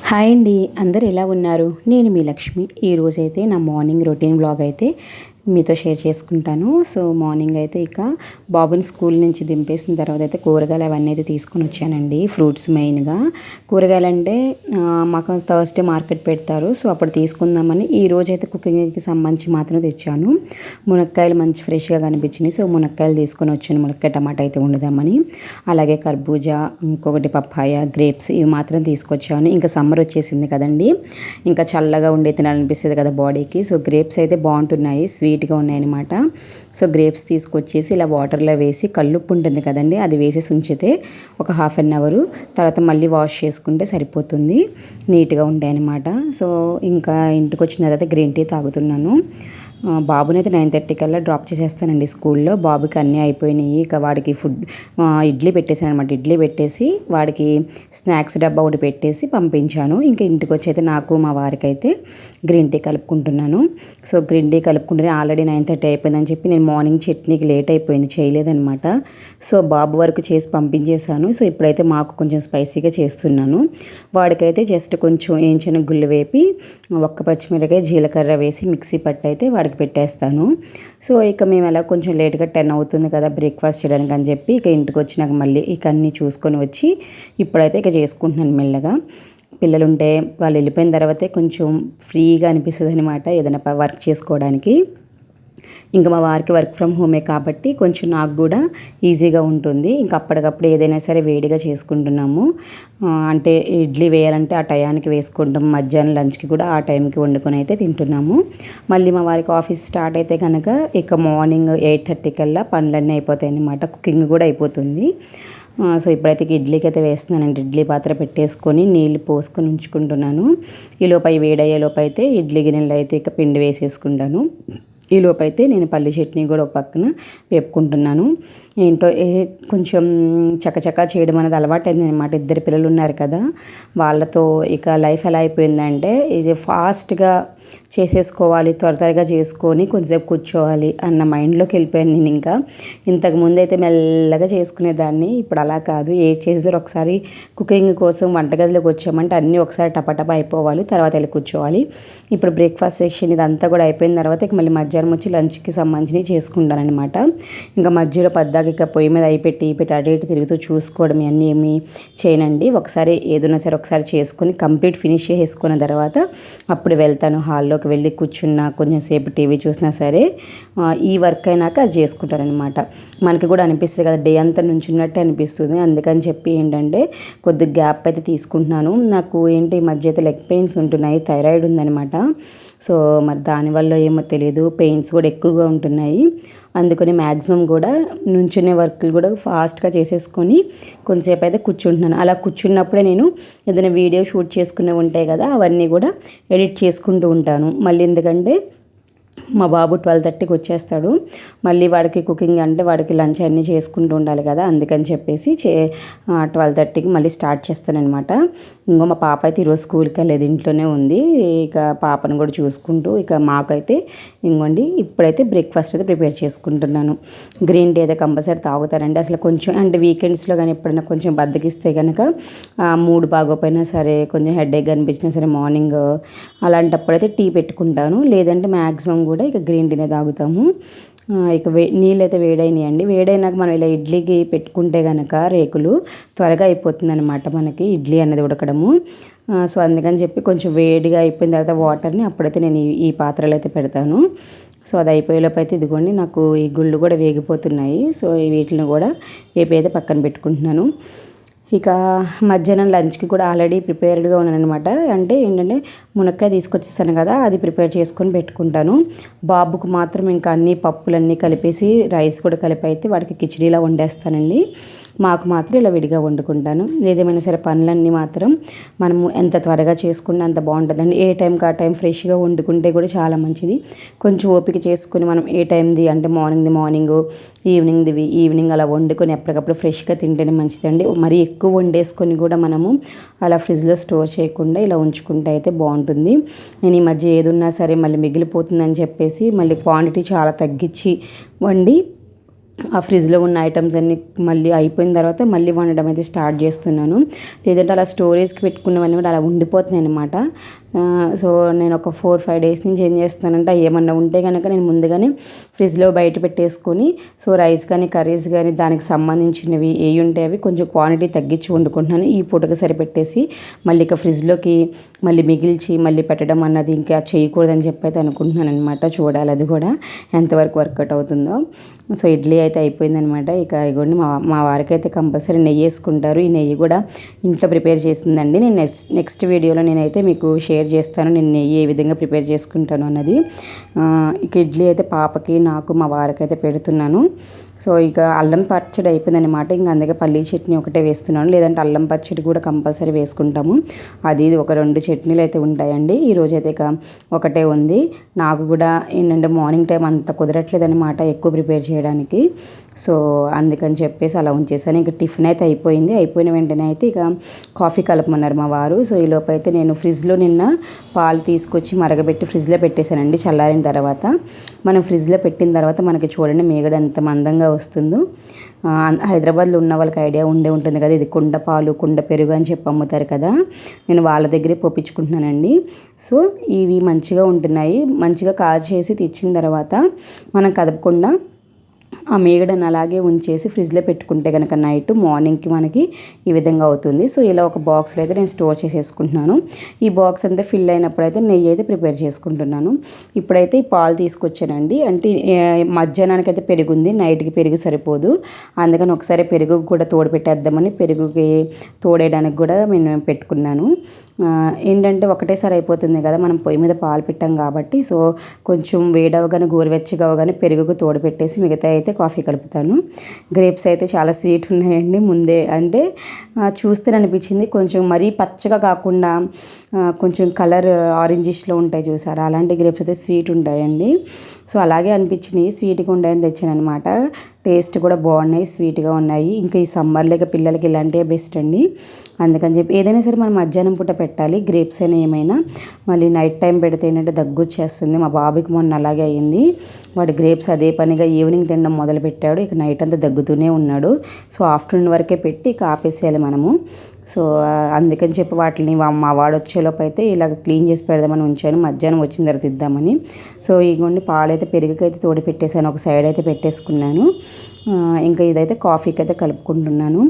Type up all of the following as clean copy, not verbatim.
Hi అండి, అందరు ఎలా ఉన్నారు? నేను మీ లక్ష్మి. ఈరోజైతే నా మార్నింగ్ రొటీన్ బ్లాగ్ అయితే మీతో షేర్ చేసుకుంటాను. సో మార్నింగ్ అయితే ఇక బాబుని స్కూల్ నుంచి దింపేసిన తర్వాత అయితే కూరగాయలు అవన్నీ అయితే తీసుకొని వచ్చానండి. ఫ్రూట్స్ మెయిన్గా కూరగాయలు అంటే మాకు థర్స్డే మార్కెట్ పెడతారు. సో అప్పుడు తీసుకుందామని ఈరోజు అయితే కుకింగ్కి సంబంధించి మాత్రం తెచ్చాను. మునక్కాయలు మంచి ఫ్రెష్గా కనిపించినాయి. సో మునక్కాయలు తీసుకొని వచ్చాను. మునక్కాయ టమాటా అయితే వండుదామని. అలాగే కర్బూజా, ఇంకొకటి పప్పాయ, గ్రేప్స్ ఇవి మాత్రం తీసుకొచ్చాను. ఇంకా సమ్మర్ వచ్చేసింది కదండి, ఇంకా చల్లగా ఉండే తినాలనిపిస్తుంది కదా బాడీకి. సో గ్రేప్స్ అయితే బాగుంటున్నాయి, స్వీట్గా ఉన్నాయన్నమాట. సో గ్రేప్స్ తీసుకొచ్చేసి ఇలా వాటర్లో వేసి కల్లుప్పు ఉంటుంది కదండి, అది వేసేసి ఉంచితే ఒక హాఫ్ అన్ అవర్ తర్వాత మళ్ళీ వాష్ చేసుకుంటే సరిపోతుంది, నీట్గా ఉంటాయి అన్నమాట. సో ఇంకా ఇంటికి వచ్చిన తర్వాత గ్రీన్ టీ తాగుతున్నాను. బాబుని అయితే 9:30 కల్లా డ్రాప్ చేసేస్తానండి స్కూల్లో. బాబుకి అన్నీ అయిపోయినాయి. ఇక వాడికి ఇడ్లీ పెట్టేశాను అనమాట. ఇడ్లీ పెట్టేసి వాడికి స్నాక్స్ డబ్బా ఒకటి పెట్టేసి పంపించాను. ఇంకా ఇంటికి వచ్చి అయితే నాకు మా వారికి అయితే గ్రీన్ టీ కలుపుకుంటున్నాను. సో గ్రీన్ టీ కలుపుకుంటే ఆల్రెడీ 9:30 అయిపోయిందని చెప్పి నేను మార్నింగ్ చట్నీకి లేట్ అయిపోయింది, చేయలేదనమాట. సో బాబు వరకు చేసి పంపించేశాను. సో ఇప్పుడైతే మాకు కొంచెం స్పైసీగా చేస్తున్నాను. వాడికైతే జస్ట్ కొంచెం ఏంచిన గుళ్ళు వేపి ఒక్క పచ్చిమిరకాయ జీలకర్ర వేసి మిక్సీ పట్టి అయితే వాడికి పెట్టేస్తాను. సో ఇక మేము ఎలా కొంచెం లేట్గా 10 అవుతుంది కదా బ్రేక్ఫాస్ట్ చేయడానికి అని చెప్పి ఇక ఇంటికి వచ్చినాక మళ్ళీ ఇక అన్నీ చూసుకొని వచ్చి ఇప్పుడైతే ఇక చేసుకుంటున్నాను మెల్లగా. పిల్లలు ఉంటే వాళ్ళు వెళ్ళిపోయిన తర్వాతే కొంచెం ఫ్రీగా అనిపిస్తుంది అనమాట ఏదైనా వర్క్ చేసుకోవడానికి. ఇంకా మా వారికి వర్క్ ఫ్రమ్ హోమే కాబట్టి కొంచెం నాకు కూడా ఈజీగా ఉంటుంది. ఇంకా అప్పటికప్పుడు ఏదైనా సరే వేడిగా చేసుకుంటున్నాము. అంటే ఇడ్లీ వేయాలంటే ఆ టయానికి వేసుకుంటాం, మధ్యాహ్నం లంచ్కి కూడా ఆ టైంకి వండుకొని అయితే తింటున్నాము. మళ్ళీ మా వారికి ఆఫీస్ స్టార్ట్ అయితే కనుక ఇక మార్నింగ్ 8:30 కల్లా పనులన్నీ అయిపోతాయి అన్నమాట, కుకింగ్ కూడా అయిపోతుంది. సో ఇప్పుడైతే ఇడ్లీకి అయితే వేస్తున్నానండి. ఇడ్లీ పాత్ర పెట్టేసుకొని నీళ్ళు పోసుకొని ఉంచుకుంటున్నాను. ఈలోపు వేడయ్యేలోపు అయితే ఇడ్లీ గిన్నెలో అయితే ఇక పిండి వేసేసుకుంటాను. ఈలోపైతే నేను పల్లి చట్నీ కూడా ఒక పక్కన వేపుకుంటున్నాను. ఏంటో కొంచెం చకచకా చేయడం అనేది అలవాటైంది అనమాట. 2 పిల్లలు ఉన్నారు కదా, వాళ్ళతో ఇక లైఫ్ ఎలా అయిపోయిందంటే ఇది ఫాస్ట్గా చేసేసుకోవాలి, త్వరగా చేసుకొని కొంచెంసేపు కూర్చోవాలి అన్న మైండ్లోకి వెళ్ళిపోయాను నేను. ఇంకా ఇంతకుముందు అయితే మెల్లగా చేసుకునేదాన్ని, ఇప్పుడు అలా కాదు. ఏది చేసారో ఒకసారి కుకింగ్ కోసం వంటగదిలోకి వచ్చామంటే అన్నీ ఒకసారి టపటపా అయిపోవాలి, తర్వాత వెళ్ళి కూర్చోవాలి. ఇప్పుడు బ్రేక్ఫాస్ట్ సెక్షన్ ఇదంతా కూడా అయిపోయిన తర్వాత ఇక మళ్ళీ మధ్యాహ్నం వచ్చి లంచ్కి సంబంధించినవి చేసుకుంటాను అనమాట. ఇంకా మధ్యలో పద్దాక ఇక పొయ్యి మీద అయిపెట్టి అటు ఇటు తిరుగుతూ చూసుకోవడం ఇవన్నీ ఏమి చేయనండి. ఒకసారి ఏదైనా సరే ఒకసారి చేసుకొని కంప్లీట్ ఫినిష్ చేసుకున్న తర్వాత అప్పుడు వెళ్తాను. హాల్లోకి వెళ్ళి కూర్చున్నా కొంచెం సేపు టీవీ చూసినా సరే ఈ వర్క్ అయినాక అది చేసుకుంటారనమాట. మనకి కూడా అనిపిస్తుంది కదా, డే అంతా నుంచున్నట్టే అనిపిస్తుంది. అందుకని చెప్పి ఏంటంటే కొద్దిగా గ్యాప్ అయితే తీసుకుంటున్నాను. నాకు ఏంటి ఈ మధ్య అయితే లెగ్ పెయిన్స్ ఉంటున్నాయి, థైరాయిడ్ ఉందనమాట. సో మరి దానివల్ల ఏమో తెలియదు, పెయిన్స్ కూడా ఎక్కువగా ఉంటున్నాయి. అందుకని మ్యాక్సిమం కూడా నుంచునే వర్క్లు కూడా ఫాస్ట్గా చేసేసుకొని కొంతసేపు అయితే కూర్చుంటున్నాను. అలా కూర్చున్నప్పుడే నేను ఏదైనా వీడియో షూట్ చేసుకునే ఉంటాయి కదా, అవన్నీ కూడా ఎడిట్ చేసుకుంటూ ఉంటాను. మళ్ళీ ఎందుకంటే మా బాబు 12:30కి వచ్చేస్తాడు. మళ్ళీ వాడికి కుకింగ్ అంటే వాడికి లంచ్ అన్నీ చేసుకుంటూ ఉండాలి కదా, అందుకని చెప్పేసి 12:30కి మళ్ళీ స్టార్ట్ చేస్తానన్నమాట. ఇంకో మా పాప అయితే ఈరోజు స్కూల్కి వెళ్ళేది, ఇంట్లోనే ఉంది. ఇక పాపను కూడా చూసుకుంటూ ఇక మాకైతే ఇంకోండి ఇప్పుడైతే బ్రేక్ఫాస్ట్ అయితే ప్రిపేర్ చేసుకుంటున్నాను. గ్రీన్ టీ అయితే కంపల్సరీ తాగుతారండి. అసలు కొంచెం అంటే వీకెండ్స్లో కానీ ఎప్పుడైనా కొంచెం బద్దకిస్తే కనుక మూడ్ బాగోపోయినా సరే, కొంచెం హెడేక్ అనిపించినా సరే మార్నింగ్ అలాంటప్పుడైతే టీ పెట్టుకుంటాను. లేదంటే మ్యాక్సిమం కూడా ఇక గ్రీన్ టీనే తాగుతాము. ఇక నీళ్ళు అయితే వేడైనాయండి. వేడైనాక మనం ఇలా ఇడ్లీకి పెట్టుకుంటే కనుక రేకులు త్వరగా అయిపోతుంది అనమాట మనకి ఇడ్లీ అనేది ఉడకడము. సో అందుకని చెప్పి కొంచెం వేడిగా అయిపోయిన తర్వాత వాటర్ని అప్పుడైతే నేను ఈ పాత్రలో అయితే పెడతాను. సో అది అయిపోయేలోపు అయితే ఇదిగోండి నాకు ఈ గుళ్ళు కూడా వేగిపోతున్నాయి. సో వీటిని కూడా వేపి అయితే పక్కన పెట్టుకుంటున్నాను. ఇక మధ్యాహ్నం లంచ్కి కూడా ఆల్రెడీ ప్రిపేర్డ్గా ఉన్నాను అనమాట. అంటే ఏంటంటే మునక్కాయ తీసుకొచ్చేసాను కదా, అది ప్రిపేర్ చేసుకొని పెట్టుకుంటాను. బాబుకు మాత్రం ఇంకా అన్ని పప్పులన్నీ కలిపేసి రైస్ కూడా కలిపి అయితే వాడికి కిచిడీలా వండేస్తానండి. మాకు మాత్రం ఇలా విడిగా వండుకుంటాను. ఏదేమైనా సరే పనులన్నీ మాత్రం మనము ఎంత త్వరగా చేసుకుంటే అంత బాగుంటుందండి. ఏ టైంకి ఆ టైం ఫ్రెష్గా వండుకుంటే కూడా చాలా మంచిది. కొంచెం ఓపిక చేసుకుని మనం ఏ టైంది అంటే మార్నింగ్, ఈవినింగ్ అలా వండుకొని ఎప్పటికప్పుడు ఫ్రెష్గా తింటేనే మంచిదండి. మరీ ఎక్కువ వండేసుకొని కూడా మనము అలా ఫ్రిడ్జ్లో స్టోర్ చేయకుండా ఇలా ఉంచుకుంటే అయితే బాగుంటుంది. నేను ఈ మధ్య ఏదున్నా సరే మళ్ళీ మిగిలిపోతుందని చెప్పేసి మళ్ళీ క్వాంటిటీ చాలా తగ్గించి వండి ఆ ఫ్రిడ్జ్లో ఉన్న ఐటమ్స్ అన్నీ మళ్ళీ అయిపోయిన తర్వాత మళ్ళీ వండడం అయితే స్టార్ట్ చేస్తున్నాను. లేదంటే అలా స్టోరేజ్కి పెట్టుకున్నవన్నీ కూడా అలా ఉండిపోతున్నాయి అనమాట. సో నేను ఒక 4-5 డేస్ నుంచి ఏం చేస్తానంటే ఏమన్నా ఉంటే కనుక నేను ముందుగానే ఫ్రిడ్జ్లో బయట పెట్టేసుకొని, సో రైస్ కానీ కర్రీస్ కానీ దానికి సంబంధించినవి ఏవి ఉంటాయి అవి కొంచెం క్వాంటిటీ తగ్గించి వండుకుంటున్నాను. ఈ పూటకు సరిపెట్టేసి మళ్ళీ ఇక ఫ్రిడ్జ్లోకి మళ్ళీ మిగిల్చి మళ్ళీ పెట్టడం అన్నది ఇంకా చేయకూడదని చెప్పి అయితే అనుకుంటున్నాను అనమాట. చూడాలి అది కూడా ఎంతవరకు వర్కౌట్ అవుతుందో. సో ఇడ్లీ అయితే అయిపోయిందనమాట. ఇక ఇగోండి మా వారికి అయితే కంపల్సరీ నెయ్యి వేసుకుంటారు. ఈ నెయ్యి కూడా ఇంట్లో ప్రిపేర్ చేసిందండి. నేను నెక్స్ట్ వీడియోలో నేనైతే మీకు షేర్ చేస్తాను నేను నెయ్యి ఏ విధంగా ప్రిపేర్ చేసుకుంటాను అన్నది. ఇక ఇడ్లీ అయితే పాపకి నాకు మా వారికి అయితే పెడుతున్నాను. సో ఇక అల్లం పచ్చడి అయిపోయిందనమాట. ఇంకా అందుకే పల్లీ చట్నీ ఒకటే వేస్తున్నాను. లేదంటే అల్లం పచ్చడి కూడా కంపల్సరీ వేసుకుంటాము. అది ఒక 2 చట్నీలు అయితే ఉంటాయండి. ఈరోజు అయితే ఇక ఒకటే ఉంది. నాకు కూడా ఏంటంటే మార్నింగ్ టైం అంత కుదరట్లేదనమాట ఎక్కువ ప్రిపేర్ చేయడానికి. సో అందుకని చెప్పేసి అలా ఉంచేసాను. ఇంక టిఫిన్ అయితే అయిపోయింది. అయిపోయిన వెంటనే అయితే ఇక కాఫీ కలపమన్నారు మా వారు. సో ఈలోపు అయితే నేను ఫ్రిడ్జ్లో నిన్న పాలు తీసుకొచ్చి మరగబెట్టి ఫ్రిడ్జ్లో పెట్టేశానండి. చల్లారిన తర్వాత మనం ఫ్రిడ్జ్లో పెట్టిన తర్వాత మనకి చూడండి మీగడ ఎంత మందంగా వస్తుందో. హైదరాబాద్లో ఉన్న వాళ్ళకి ఐడియా ఉంటుంది కదా, ఇది కుండ పాలు కుండ పెరుగు అని చెప్పి అమ్ముతారు కదా, నేను వాళ్ళ దగ్గరే పోపించుకుంటున్నానండి. సో ఇవి మంచిగా ఉంటున్నాయి. మంచిగా కాచేసి తెచ్చిన తర్వాత మనం కదపకుండా ఆ మీగడను అలాగే ఉంచేసి ఫ్రిడ్జ్లో పెట్టుకుంటే కనుక నైట్ మార్నింగ్కి మనకి ఈ విధంగా అవుతుంది. సో ఇలా ఒక బాక్స్లో అయితే నేను స్టోర్ చేసేసుకుంటున్నాను. ఈ బాక్స్ అంతా ఫిల్ అయినప్పుడు అయితే నెయ్యి అయితే ప్రిపేర్ చేసుకుంటున్నాను. ఇప్పుడైతే ఈ పాలు తీసుకొచ్చానండి. అంటే మధ్యాహ్నానికి అయితే పెరుగు ఉంది, నైట్కి పెరుగు సరిపోదు. అందుకని ఒకసారి పెరుగు కూడా తోడు పెట్టేద్దామని పెరుగుకి తోడేయడానికి కూడా నేను పెట్టుకున్నాను. ఏంటంటే ఒకటేసారి అయిపోతుంది కదా, మనం పొయ్యి మీద పాలు పెట్టాం కాబట్టి. సో కొంచెం వేడవగానే గోరువెచ్చగా అవగానే పెరుగుకు తోడు పెట్టేసి మిగతా అయితే కాఫీ కలుపుతాను. గ్రేప్స్ అయితే చాలా స్వీట్ ఉన్నాయండి. ముందే అంటే చూస్తే అనిపించింది కొంచెం మరీ పచ్చగా కాకుండా కొంచెం కలర్ ఆరెంజిష్లో ఉంటాయి చూసారా, అలాంటి గ్రేప్స్ అయితే స్వీట్ ఉంటాయండి. సో అలాగే అనిపించినాయి, స్వీట్గా ఉంటాయని తెచ్చాను అనమాట. టేస్ట్ కూడా బాగున్నాయి, స్వీట్గా ఉన్నాయి. ఇంకా ఈ సమ్మర్లో పిల్లలకి ఇలాంటివే బెస్ట్ అండి. అందుకని చెప్పి ఏదైనా సరే మనం మధ్యాహ్నం పూట పెట్టాలి, గ్రేప్స్ అయినా ఏమైనా. మళ్ళీ నైట్ టైం పెడితే ఏంటంటే దగ్గు వచ్చేస్తుంది. మా బాబుకి మొన్న అలాగే అయ్యింది. వాడు గ్రేప్స్ అదే పనిగా ఈవినింగ్ తినడం మొదలుపెట్టాడు. ఇక నైట్ అంతా దగ్గుతూనే ఉన్నాడు. సో ఆఫ్టర్నూన్ వరకే పెట్టి ఇక ఆపేసేయాలి మనము. సో అందుకని చెప్పి వాటిని మా వాడు వచ్చేలోపు అయితే ఇలాగ క్లీన్ చేసి పెడదామని ఉంచాను, మధ్యాహ్నం వచ్చిన తర్వాత ఇద్దామని. సో ఇగోండి పాలైతే పెరుగుకైతే తోడి పెట్టేశాను, ఒక సైడ్ అయితే పెట్టేసుకున్నాను. ఇంకా ఇదైతే కాఫీకి అయితే కలుపుకుంటున్నాను.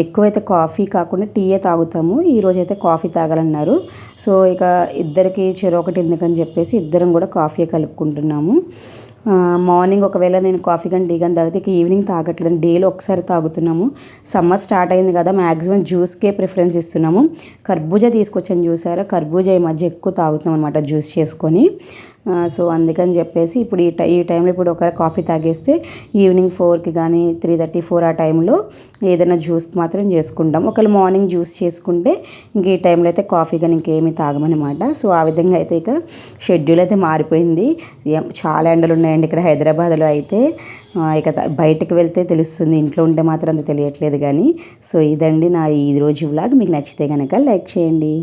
ఎక్కువైతే కాఫీ కాకుండా టీయే తాగుతాము. ఈరోజు అయితే కాఫీ తాగాలన్నారు. సో ఇక ఇద్దరికి చెరొకటి ఎందుకని చెప్పేసి ఇద్దరం కూడా కాఫీ కలుపుకుంటున్నాము. మార్నింగ్ ఒకవేళ నేను కాఫీ కానీ టీ కానీ తాగితే ఇక ఈవినింగ్ తాగట్లేదు, డేలో ఒకసారి తాగుతున్నాము. సమ్మర్ స్టార్ట్ అయింది కదా, మ్యాక్సిమం జ్యూస్కే ప్రిఫరెన్స్ ఇస్తున్నాము. కర్బూజా తీసుకొచ్చాను, చూసారా, కర్బూజా ఈ మధ్య ఎక్కువ తాగుతాం అనమాట జ్యూస్ చేసుకొని. సో అందుకని చెప్పేసి ఇప్పుడు ఈ టైంలో ఇప్పుడు ఒక కాఫీ తాగేస్తే ఈవినింగ్ 4కి కానీ 3:30-4 ఆ టైంలో ఏదైనా జ్యూస్ మాత్రం చేసుకుంటాం. ఒకవేళ మార్నింగ్ జ్యూస్ చేసుకుంటే ఇంక ఈ టైంలో అయితే కాఫీ కానీ ఇంకేమీ తాగమన్నమాట. సో ఆ విధంగా అయితే ఇక షెడ్యూల్ అయితే మారిపోయింది. చాలా ఎండలు ఉన్నాయండి ఇక్కడ హైదరాబాద్లో అయితే. ఇక బయటకు వెళ్తే తెలుస్తుంది, ఇంట్లో ఉంటే మాత్రం అంత తెలియట్లేదు కానీ. సో ఇదండి నా ఈ రోజు వ్లాగ్. మీకు నచ్చితే కనుక లైక్ చేయండి.